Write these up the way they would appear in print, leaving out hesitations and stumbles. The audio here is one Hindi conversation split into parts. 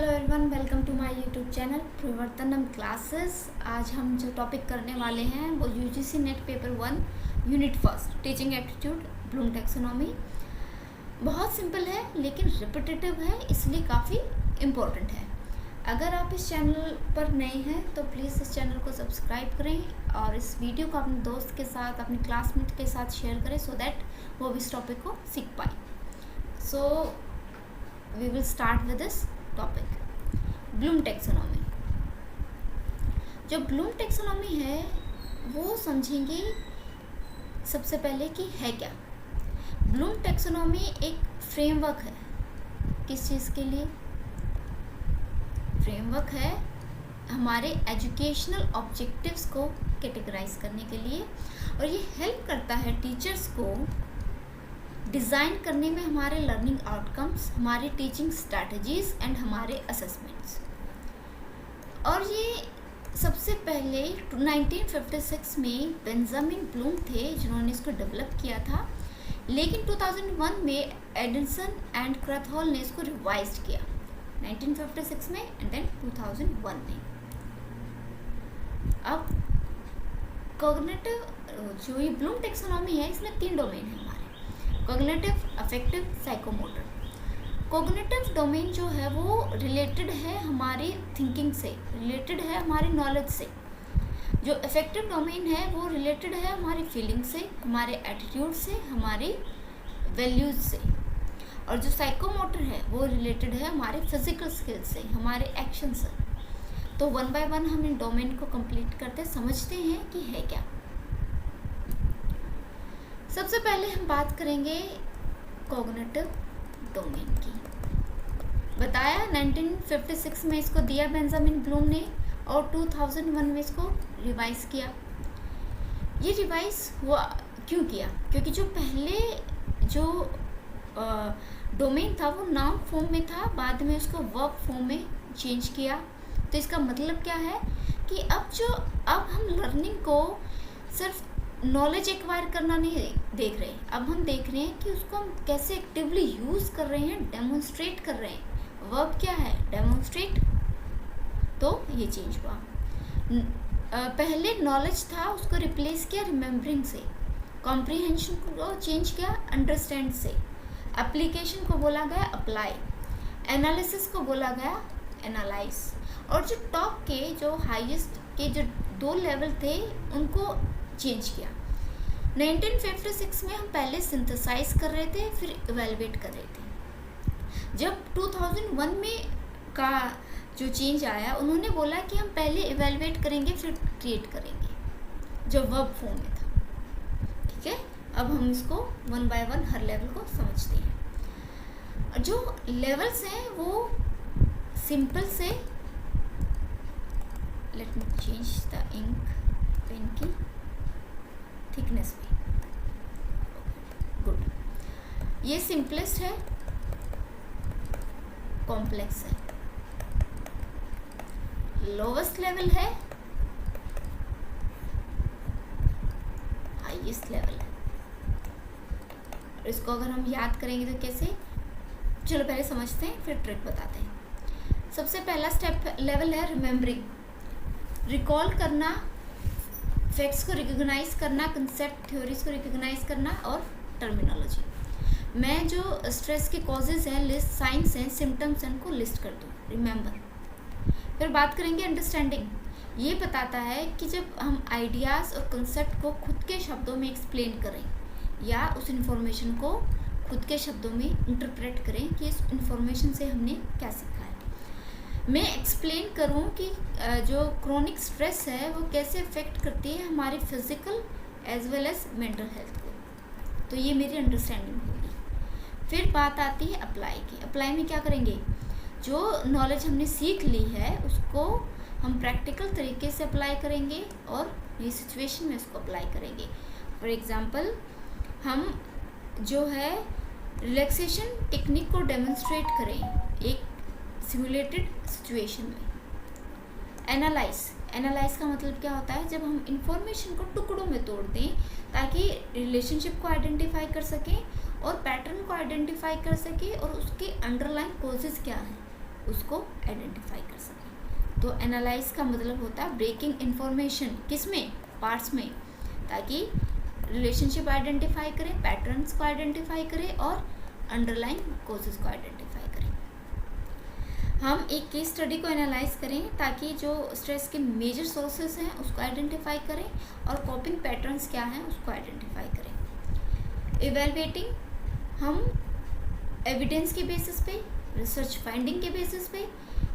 Hello everyone, welcome to my YouTube channel Pravartanam classes. आज हम जो टॉपिक करने वाले हैं वो UGC NET paper 1 unit first teaching aptitude Bloom taxonomy. बहुत सिंपल है लेकिन रिपीटेटिव है, इसलिए काफ़ी इम्पोर्टेंट है। अगर आप इस चैनल पर नए हैं तो प्लीज़ इस चैनल को सब्सक्राइब करें और इस वीडियो को अपने दोस्त के साथ, अपने क्लासमेट के साथ शेयर करें सो दैट वो भी इस टॉपिक को सीख पाए। So we will start with this topic, Bloom taxonomy. जो ब्लूम टैक्सोनॉमी है वो समझेंगे सबसे पहले कि है क्या। ब्लूम टैक्सोनॉमी एक फ्रेमवर्क है। किस चीज़ के लिए फ्रेमवर्क है? हमारे एजुकेशनल ऑब्जेक्टिव्स को कैटेगराइज करने के लिए, और ये हेल्प करता है टीचर्स को डिज़ाइन करने में हमारे लर्निंग आउटकम्स, हमारी टीचिंग स्ट्रैटेजीज एंड हमारे असेसमेंट्स। और ये सबसे पहले 1956 में बेंजामिन ब्लूम थे जिन्होंने इसको डेवलप किया था, लेकिन 2001 में एडिसन एंड क्रैथहॉल ने इसको रिवाइज किया 1956 में एंड देन 2001 में। अब कॉग्निटिव जो ये ब्लूम टैक्सोनॉमी है इसमें 3 डोमेन है हमारे, cognitive, affective, psychomotor. Cognitive domain जो है वो रिलेटेड है हमारी थिंकिंग से, रिलेटेड है हमारी नॉलेज से। जो अफेक्टिव डोमेन है वो रिलेटेड है हमारी फीलिंग से, हमारे एटीट्यूड से, हमारी वैल्यूज से। और जो साइकोमोटर है वो रिलेटेड है हमारे फिजिकल स्किल से, हमारे एक्शन से। तो 1 बाय 1 हम इन डोमेन को कंप्लीट करते समझते हैं कि है क्या। सबसे पहले हम बात करेंगे कॉग्निटिव डोमेन की। बताया 1956 में इसको दिया बेंजामिन ब्लूम ने और 2001 में इसको रिवाइज किया। ये रिवाइज हुआ क्यों किया? क्योंकि जो पहले जो डोमेन था वो नाउन फॉर्म में था, बाद में उसको वर्ब फॉर्म में चेंज किया। तो इसका मतलब क्या है कि अब हम लर्निंग को सिर्फ नॉलेज एक्वायर करना नहीं देख रहे, अब हम देख रहे हैं कि उसको हम कैसे एक्टिवली यूज़ कर रहे हैं, डेमोन्स्ट्रेट कर रहे हैं। वर्ब क्या है? डेमोन्स्ट्रेट। तो ये चेंज हुआ। पहले नॉलेज था, उसको रिप्लेस किया रिमेम्बरिंग से। कॉम्प्रिहेंशन को चेंज किया अंडरस्टैंड से। एप्लीकेशन को बोला गया अप्लाई। एनालिसिस को बोला गया एनालाइज। और जो टॉप के जो हाईएस्ट के जो 2 लेवल थे उनको चेंज किया। 1956 में हम पहले सिंथेसाइज कर रहे थे, फिर इवेलुएट कर रहे थे। जब 2001 में का जो चेंज आया, उन्होंने बोला कि हम पहले इवेलुएट करेंगे फिर क्रिएट करेंगे, जो वर्ब फॉर्म में था। ठीक है, अब हम इसको 1 बाय 1 हर लेवल को समझते हैं। जो लेवल्स हैं वो सिंपल से, let me change the ink pen की थिकनेस भी। गुड। ये सिंपलेस्ट है, कॉम्प्लेक्स है, लोवेस्ट लेवल है, हाईएस्ट लेवल है। इसको अगर हम याद करेंगे तो कैसे? चलो पहले समझते हैं फिर ट्रिक बताते हैं। सबसे पहला स्टेप लेवल है रिमेम्बरिंग, रिकॉल करना, फैक्ट्स को रिकॉग्नाइज करना, कंसेप्ट थ्योरीज को रिकॉग्नाइज करना और टर्मिनोलॉजी। मैं जो स्ट्रेस के कॉजेज हैं, लिस्ट साइंस हैं, सिम्टम्स हैं, उनको लिस्ट कर दूँ, रिमेंबर। फिर बात करेंगे अंडरस्टैंडिंग। ये बताता है कि जब हम आइडियाज़ और कंसेप्ट को खुद के शब्दों में एक्सप्लेन करें या उस इन्फॉर्मेशन को खुद के शब्दों में इंटरप्रेट करें कि इस इन्फॉर्मेशन से हमने क्या सीखा है। मैं एक्सप्लेन करूं कि जो क्रोनिक स्ट्रेस है वो कैसे अफेक्ट करती है हमारी physical as well as mental health को। तो ये मेरी अंडरस्टैंडिंग होगी। फिर बात आती है अप्लाई की। अप्लाई में क्या करेंगे? जो नॉलेज हमने सीख ली है उसको हम प्रैक्टिकल तरीके से अप्लाई करेंगे और ये सिचुएशन में उसको अप्लाई करेंगे। फॉर एग्जांपल, हम जो है रिलैक्सेशन टेक्निक को डेमोन्स्ट्रेट करें एक सिमुलेटेड सिचुएशन में। एनालाइज का मतलब क्या होता है? जब हम इंफॉर्मेशन को टुकड़ों में तोड़ दें ताकि रिलेशनशिप को आइडेंटिफाई कर सकें और पैटर्न को आइडेंटिफाई कर सकें और उसके अंडरलाइन कॉजेज क्या हैं। उसको आइडेंटिफाई कर सकें। तो एनालाइज का मतलब होता है ब्रेकिंग इन्फॉर्मेशन, किस में, पार्ट्स में, ताकि रिलेशनशिप आइडेंटिफाई करें, पैटर्न्स को आइडेंटिफाई करें और अंडरलाइन कोजेस को आइडेंटिफाई करें। हम एक केस स्टडी को एनालाइज करें ताकि जो स्ट्रेस के मेजर सोर्सेस हैं उसको आइडेंटिफाई करें और कॉपिंग पैटर्न्स क्या हैं उसको आइडेंटिफाई करें। इवेलुएटिंग, हम एविडेंस के बेसिस पे, रिसर्च फाइंडिंग के बेसिस पे,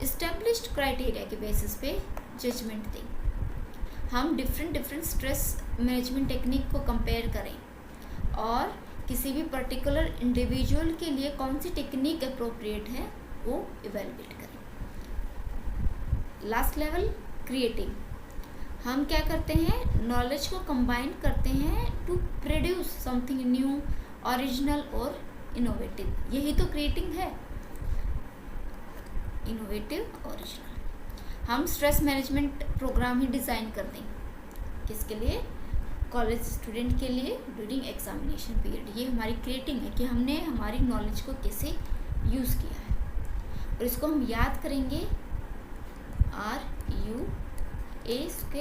इस्टेब्लिश्ड क्राइटेरिया के बेसिस पे जजमेंट दें। हम डिफरेंट स्ट्रेस मैनेजमेंट टेक्निक को कंपेयर करें और किसी भी पर्टिकुलर इंडिविजुअल के लिए कौन सी टेक्निक अप्रोप्रिएट है वो इवेलुएट करें। लास्ट लेवल क्रिएटिंग, हम क्या करते हैं, नॉलेज को कंबाइन करते हैं to produce something new, original और इनोवेटिव। यही तो क्रिएटिंग है, इनोवेटिव, ओरिजिनल। हम स्ट्रेस मैनेजमेंट प्रोग्राम ही डिज़ाइन कर दें, किसके लिए, कॉलेज स्टूडेंट के लिए ड्यूरिंग एग्जामिनेशन पीरियड। ये हमारी क्रिएटिंग है कि हमने हमारी नॉलेज को कैसे यूज़ किया है, और इसको हम याद करेंगे RUASC,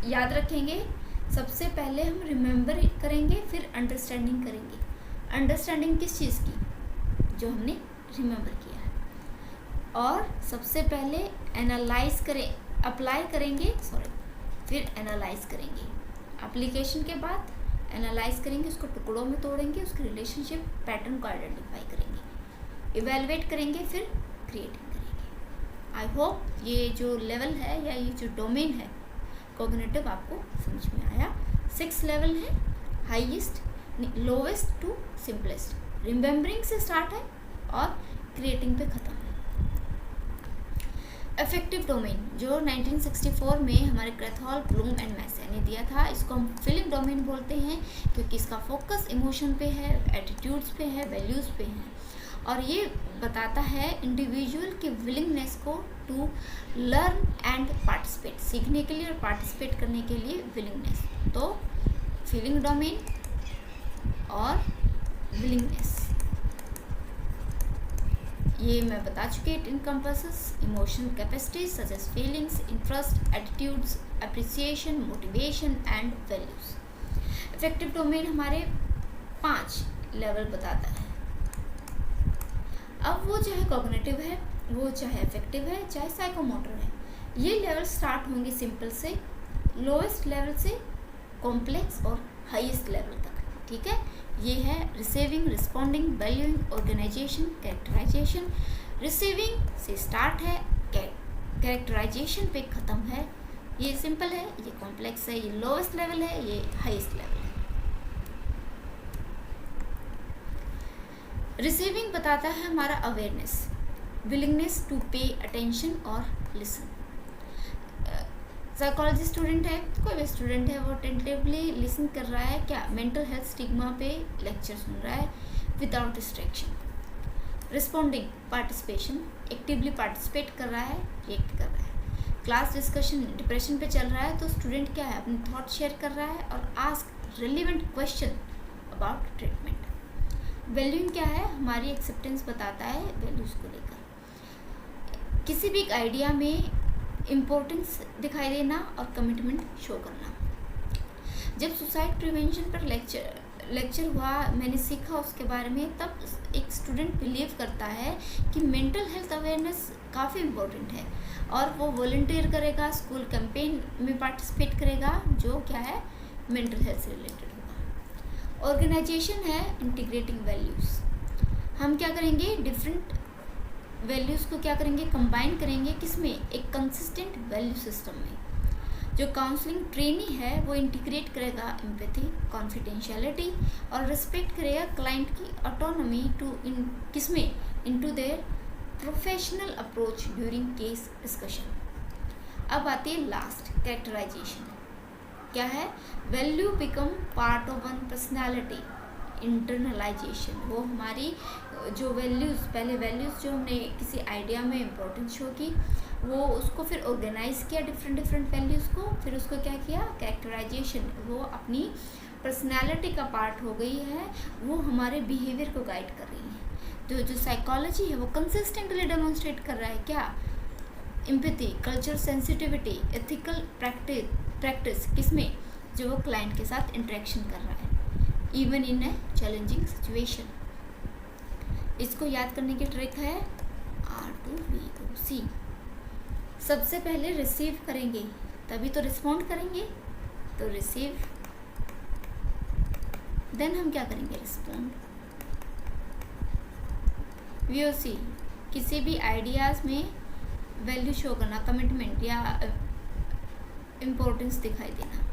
याद रखेंगे। सबसे पहले हम रिमेंबर करेंगे, फिर अंडरस्टैंडिंग करेंगे। अंडरस्टैंडिंग किस चीज़ की, जो हमने रिमेंबर किया है, और सबसे पहले एनालाइज करें, अप्लाई करेंगे, फिर एनालाइज करेंगे। एप्लीकेशन के बाद एनालाइज करेंगे, उसको टुकड़ों में तोड़ेंगे, उसके रिलेशनशिप पैटर्न को आइडेंटिफाई करेंगे, इवेलुएट करेंगे, फिर क्रिएटिंग करेंगे। आई होप ये जो लेवल है या ये जो डोमेन है कॉग्निटिव आपको समझ में आया। 6 लेवल है, highest, lowest to simplest. Remembering से स्टार्ट है और क्रिएटिंग पे ख़त्म है। अफेक्टिव डोमेन जो 1964 में हमारे क्रैथहॉल, ब्लूम एंड मैसे ने दिया था, इसको हम फीलिंग डोमेन बोलते हैं क्योंकि इसका फोकस इमोशन पे है, एटीट्यूड्स पे है, वैल्यूज़ पे है, और ये बताता है इंडिविजुअल की विलिंगनेस को टू लर्न एंड पार्टिसिपेट, सीखने के लिए और पार्टिसिपेट करने के लिए विलिंगनेस। तो फीलिंग डोमेन और विलिंगनेस ये मैं बता चुकी। It encompasses emotional capacities such as feelings, interest, attitudes, appreciation, motivation and values. Affective domain हमारे 5 लेवल बताता है। अब वो चाहे कॉग्निटिव है, वो चाहे अफेक्टिव है, चाहे साइकोमोटर है, ये लेवल स्टार्ट होंगे सिंपल से, लोएस्ट लेवल से कॉम्प्लेक्स और हाईएस्ट लेवल तक, ठीक है। ये है receiving, responding, valuing, organisation, characterisation. Receiving से स्टार्ट है, कैरेक्टराइजेशन पे ख़त्म है। ये सिंपल है, ये कॉम्प्लेक्स है, ये लोएस्ट लेवल है, ये हाईएस्ट लेवल है। रिसीविंग बताता है हमारा awareness, willingness to pay attention और लिसन। साइकोलॉजी स्टूडेंट है, कोई भी स्टूडेंट है, वो टेंटिवली लिसन कर रहा है, क्या मेंटल हेल्थ स्टिग्मा पे लेक्चर सुन रहा है without distraction. Responding, participation, actively participate कर रहा है, रिएक्ट कर रहा है। क्लास डिस्कशन, डिप्रेशन पे चल रहा है तो स्टूडेंट क्या है, अपने थॉट शेयर कर रहा है और ask relevant question about treatment. Valuing क्या है, हमारी एक्सेप्टेंस बताता है वैल्यूज़ को लेकर। किसी भी आइडिया में इम्पोर्टेंस दिखाई देना और कमिटमेंट शो करना। जब सुसाइड प्रिवेंशन पर लेक्चर हुआ, मैंने सीखा उसके बारे में, तब एक स्टूडेंट बिलीव करता है कि मेंटल हेल्थ अवेयरनेस काफ़ी इम्पोर्टेंट है और वो वॉलंटियर करेगा, स्कूल कैंपेन में पार्टिसिपेट करेगा जो क्या है मेंटल हेल्थ से रिलेटेड होगा। ऑर्गेनाइजेशन है इंटीग्रेटिंग वैल्यूज़। हम क्या करेंगे, डिफरेंट वैल्यूज़ को क्या करेंगे, कंबाइन करेंगे, किसमें, एक कंसिस्टेंट वैल्यू सिस्टम में। जो काउंसलिंग ट्रेनी है वो इंटीग्रेट करेगा एम्पैथी, कॉन्फिडेंशियलिटी और रिस्पेक्ट करेगा क्लाइंट की ऑटोनॉमी टू किसमें, into their professional approach during case discussion. अब आती है लास्ट, कैरेक्टराइजेशन। क्या है, value become part of one personality, internalisation. वो हमारी जो वैल्यूज़, पहले वैल्यूज़ जो हमने किसी आइडिया में इम्पोर्टेंस शो की, वो उसको फिर ऑर्गेनाइज किया डिफरेंट वैल्यूज़ को, फिर उसको क्या किया, कैरेक्टराइजेशन, वो अपनी पर्सनालिटी का पार्ट हो गई है, वो हमारे बिहेवियर को गाइड कर रही है। जो साइकोलॉजी है वो कंसिस्टेंटली डेमोन्स्ट्रेट कर रहा है क्या, empathy, culture sensitivity, ethical practice किसमें, जो वो क्लाइंट के साथ इंटरेक्शन कर रहा है even in A challenging situation. इसको याद करने की ट्रिक है R2VOC। सबसे पहले रिसीव करेंगे तभी तो रिस्पॉन्ड करेंगे, तो रिसीव, देन हम क्या करेंगे, रिस्पॉन्ड। VOC किसी भी आइडियाज़ में वैल्यू शो करना, कमिटमेंट या इम्पोर्टेंस दिखाई देना।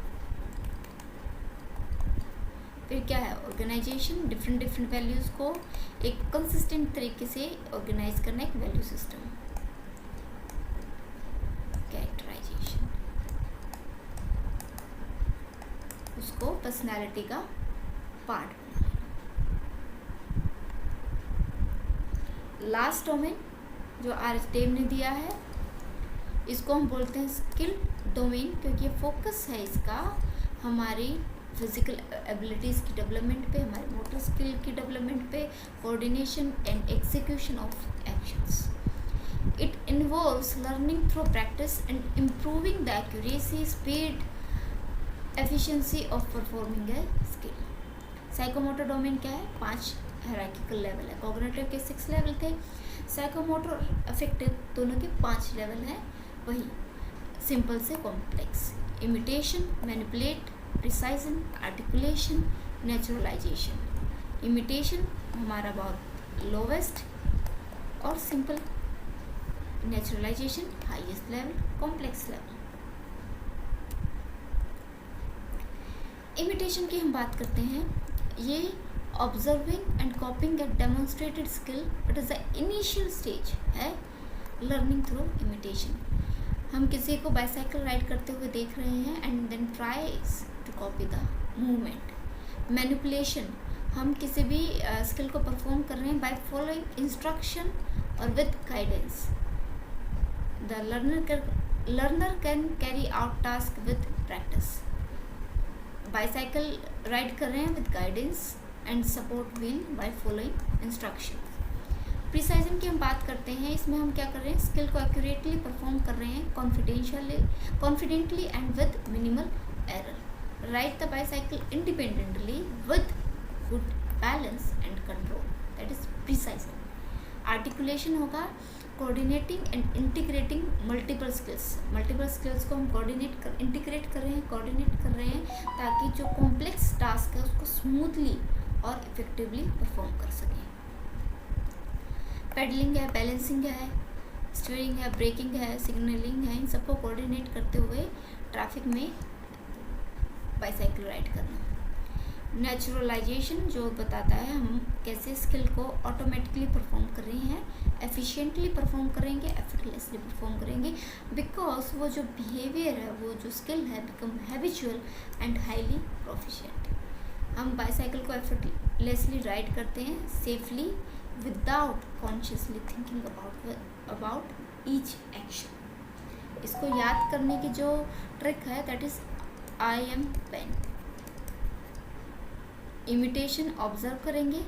फिर क्या है, ऑर्गेनाइजेशन, डिफरेंट वैल्यूज़ को एक कंसिस्टेंट तरीके से ऑर्गेनाइज करना, एक वैल्यू सिस्टम। कैरेक्टराइजेशन, उसको पर्सनालिटी का पार्ट बनाना। लास्ट डोमेन जो RSDM ने दिया है, इसको हम बोलते हैं स्किल डोमेन, क्योंकि फोकस है इसका हमारी फिजिकल एबिलिटीज़ की डेवलपमेंट पे, हमारे मोटर स्किल की डेवलपमेंट पे, coordination and execution of actions. It involves learning through practice and improving the accuracy, speed, efficiency of performing a skill. Psychomotor domain क्या है, 5 हायरार्किकल लेवल है। कॉग्निटिव के 6 लेवल थे, साइकोमोटर और अफेक्टिव दोनों के 5 लेवल हैं। वही सिंपल से complex, imitation, manipulate, precision, articulation, naturalisation. Imitation हमारा बहुत लोवेस्ट और simple, naturalisation highest level, complex level. Imitation की हम बात करते हैं, ये observing and copying at demonstrated skill, it is the initial stage है लर्निंग थ्रू इमिटेशन। हम किसी को बाइसाइकिल राइड करते हुए देख रहे हैं and then tries to copy the movement. Manipulation, हम किसी भी स्किल को परफॉर्म कर रहे हैं बाय फॉलोइंग इंस्ट्रक्शन और with guidance. The learner can carry out task with practice. Bicycle ride कर रहे हैं with guidance and support wheel by following instruction. Precision की हम बात करते हैं, इसमें हम क्या कर रहे हैं, स्किल को एक्यूरेटली परफॉर्म कर रहे हैं, confidently and with minimal error. Ride the bicycle independently with good balance and control, that is precision. Articulation होगा coordinating and integrating multiple skills को हम इंटीग्रेट कर रहे हैं ताकि जो कॉम्प्लेक्स टास्क है उसको स्मूथली और इफेक्टिवली परफॉर्म कर सकें। पेडलिंग है, बैलेंसिंग है, स्टीयरिंग है, ब्रेकिंग है, सिग्नलिंग है, इन सबको कोऑर्डिनेट करते हुए ट्रैफिक में बाइसाइकिल राइड करना। नेचुरलाइजेशन जो बताता है हम कैसे स्किल को ऑटोमेटिकली परफॉर्म कर रहे हैं, एफिशिएंटली परफॉर्म करेंगे, एफर्टलेसली परफॉर्म करेंगे, बिकॉज वो जो बिहेवियर है, वो जो स्किल है become habitual and highly proficient. हम बाइसाइकिल को एफर्टलेसली राइड करते हैं safely without consciously thinking about each action. इसको याद करने की जो ट्रिक है that is IM pen. Imitation observe करेंगे,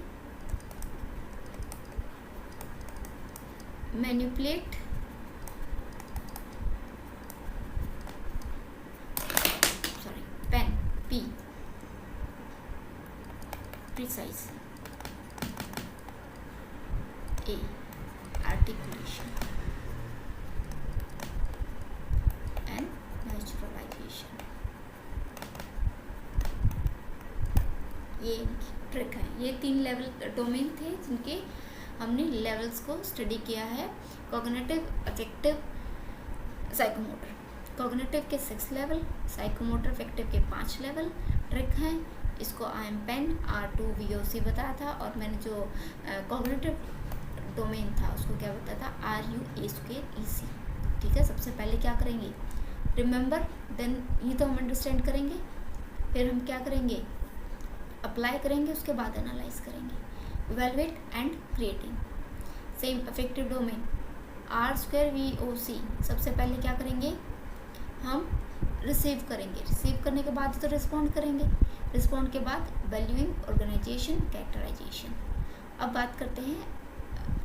manipulate, pen P, precise A, articulation and naturalisation. ये ट्रिक है, ये 3 लेवल डोमेन थे जिनके हमने लेवल्स को स्टडी किया है। Cognitive, affective, psychomotor. कॉग्निटिव के 6 लेवल, साइकोमोटर अफेक्टिव के 5 लेवल ट्रिक हैं। इसको IM पेन R2VOC बताया था और मैंने जो कॉग्निटिव डोमेन था उसको क्या बताया था, RUA²EC। ठीक है, सबसे पहले क्या करेंगे, रिमेंबर, देन ये तो हम अंडरस्टैंड करेंगे, फिर हम क्या करेंगे, अप्लाई करेंगे, उसके बाद एनालाइज करेंगे, evaluate and creating. Same affective domain R²VOC। सबसे पहले क्या करेंगे, हम रिसीव करेंगे, रिसीव करने के बाद तो रिस्पॉन्ड करेंगे, रिस्पॉन्ड के बाद वैल्यूइंग, ऑर्गेनाइजेशन, कैरेक्टराइजेशन। अब बात करते हैं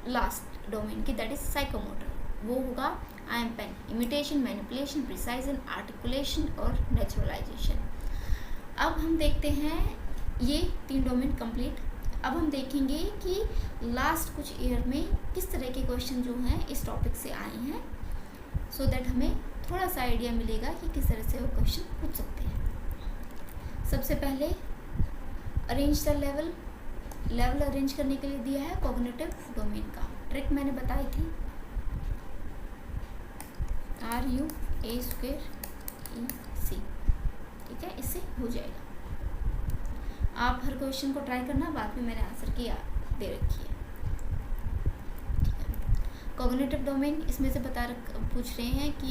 लास्ट डोमेन की, दैट इज साइकोमोटर। वो होगा I M pen, imitation, manipulation, precision, articulation और नेचुरलाइजेशन। अब हम देखते हैं ये 3 डोमेन कंप्लीट। अब हम देखेंगे कि लास्ट कुछ ईयर में किस तरह के क्वेश्चन जो हैं इस टॉपिक से आए हैं, सो दैट हमें थोड़ा सा आइडिया मिलेगा कि किस तरह से वो क्वेश्चन पूछ सकते हैं। सबसे पहले अरेंज द लेवल अरेंज करने के लिए दिया है कॉग्निटिव डोमेन का। ट्रिक मैंने बताई थी, RUAC, ठीक है, इससे हो जाएगा। आप हर क्वेश्चन को ट्राई करना, बाद में मैंने आंसर की दे रखी है। कॉग्निटिव डोमेन इसमें से पूछ रहे हैं कि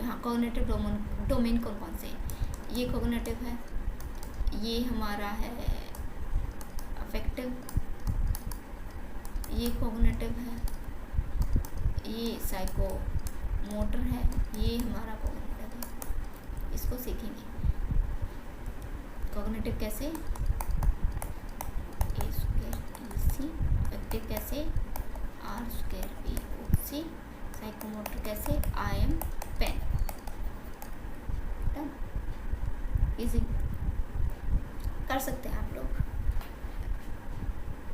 हाँ, कॉग्निटिव डोमेन कौन कौन से हैं। ये कॉग्निटिव है, ये हमारा है अफेक्टिव, ये कॉग्निटिव है, ये साइकोमोटर है, ये हमारा कॉग्निटिव है। इसको सीखेंगे कॉग्निटिव कैसे, A²EC, अफेक्टिव कैसे, R²EOC, साइकोमोटर कैसे, I am pen। इजी कर सकते हैं आप लोग।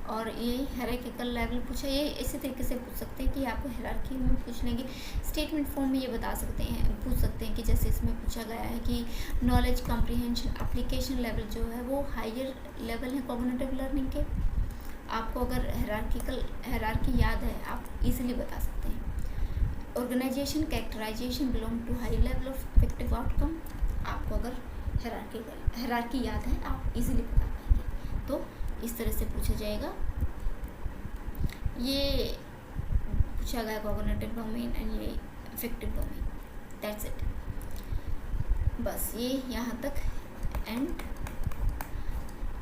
और ये हायरार्किकल लेवल पूछा, ये इसी तरीके से पूछ सकते हैं कि आपको हायरार्की में पूछ लेंगे। स्टेटमेंट फॉर्म में ये पूछ सकते हैं कि जैसे इसमें पूछा गया है कि नॉलेज कॉम्प्रिहेंशन एप्लीकेशन लेवल जो है वो हायर लेवल है कॉग्निटिव लर्निंग के। आपको अगर हायरार्की याद है आप इजीली बता सकते हैं। Organisation characterisation belong to high level of affective outcome. आपको अगर हायरार्की याद है आप इजीली बता पाएंगे। तो इस तरह से पूछा जाएगा। ये पूछा गया कॉग्निटिव डोमेन एंड ये अफेक्टिव डोमेन, दैट्स इट। बस ये यहाँ तक एंड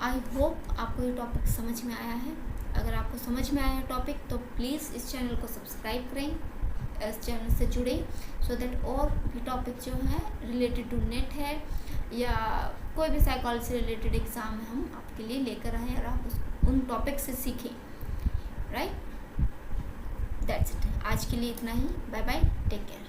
आई होप आपको ये टॉपिक समझ में आया है। अगर आपको समझ में आया टॉपिक तो प्लीज़ इस चैनल को सब्सक्राइब करें, इस चैनल से जुड़े, सो दैट और भी टॉपिक जो है रिलेटेड टू नेट है या कोई भी साइकोलॉजी से रिलेटेड एग्ज़ाम है हम आपके लिए लेकर आए और आप उन टॉपिक से सीखें। Right, that's it. आज के लिए इतना ही। Bye bye, take care.